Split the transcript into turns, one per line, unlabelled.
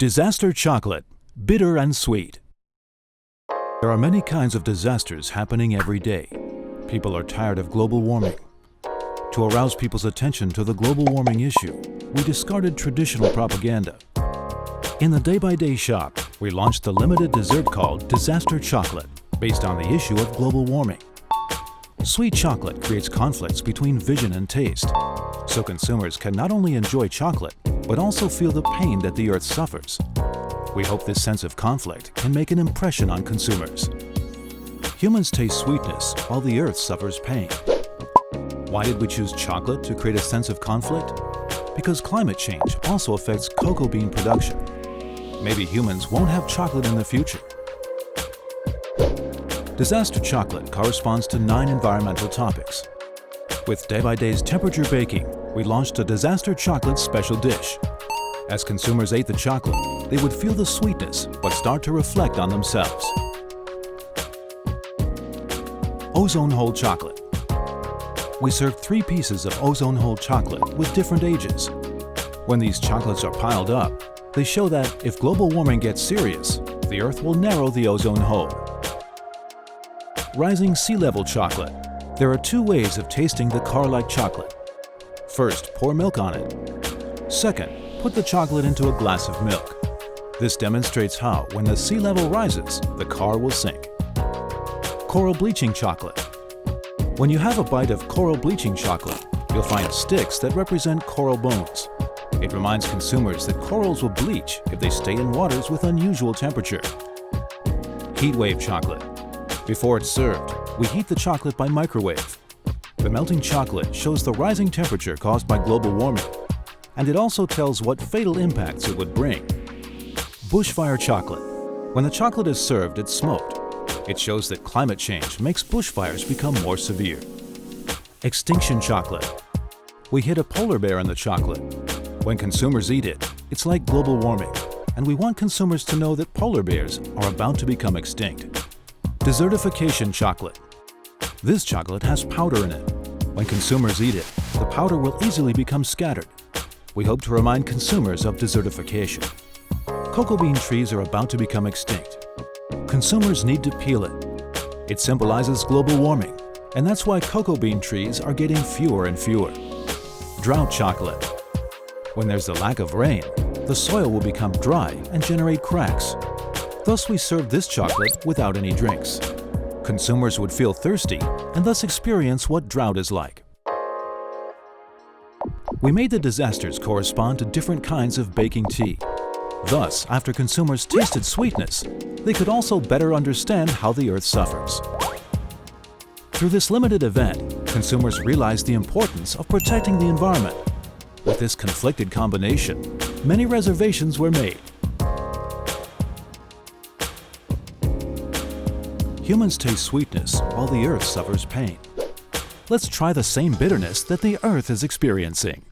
Disaster chocolate, bitter and sweet. There are many kinds of disasters happening every day. People are tired of global warming. To arouse people's attention to the global warming issue, we discarded traditional propaganda. In the day-by-day shop, we launched a limited dessert called Disaster Chocolate, based on the issue of global warming. Sweet chocolate creates conflicts between vision and taste, so consumers can not only enjoy chocolate, but also feel the pain that the earth suffers. We hope this sense of conflict can make an impression on consumers. Humans taste sweetness while the earth suffers pain. Why did we choose chocolate to create a sense of conflict? Because climate change also affects cocoa bean production. Maybe humans won't have chocolate in the future. Disaster chocolate corresponds to 9 environmental topics. With day-by-day's temperature baking, we launched a Disaster Chocolate special dish. As consumers ate the chocolate, they would feel the sweetness but start to reflect on themselves. Ozone hole chocolate. We served 3 pieces of ozone hole chocolate with different ages. When these chocolates are piled up, they show that if global warming gets serious, the Earth will narrow the ozone hole. Rising sea level chocolate. There are 2 ways of tasting the car-like chocolate. First, pour milk on it. Second, put the chocolate into a glass of milk. This demonstrates how, when the sea level rises, the car will sink. Coral bleaching chocolate. When you have a bite of coral bleaching chocolate, you'll find sticks that represent coral bones. It reminds consumers that corals will bleach if they stay in waters with unusual temperature. Heat wave chocolate. Before it's served, we heat the chocolate by microwave. The melting chocolate shows the rising temperature caused by global warming, and it also tells what fatal impacts it would bring. Bushfire chocolate. When the chocolate is served, it's smoked. It shows that climate change makes bushfires become more severe. Extinction chocolate. We hid a polar bear in the chocolate. When consumers eat it, it's like global warming, and we want consumers to know that polar bears are about to become extinct. Desertification chocolate. This chocolate has powder in it. When consumers eat it, the powder will easily become scattered. We hope to remind consumers of desertification. Cocoa bean trees are about to become extinct. Consumers need to peel it. It symbolizes global warming, and that's why cocoa bean trees are getting fewer and fewer. Drought chocolate. When there's a lack of rain, the soil will become dry and generate cracks. Thus, we serve this chocolate without any drinks. Consumers would feel thirsty and thus experience what drought is like. We made the disasters correspond to different kinds of baking tea. Thus, after consumers tasted sweetness, they could also better understand how the earth suffers. Through this limited event, consumers realized the importance of protecting the environment. With this conflicted combination, many reservations were made. Humans taste sweetness while the earth suffers pain. Let's try the same bitterness that the earth is experiencing.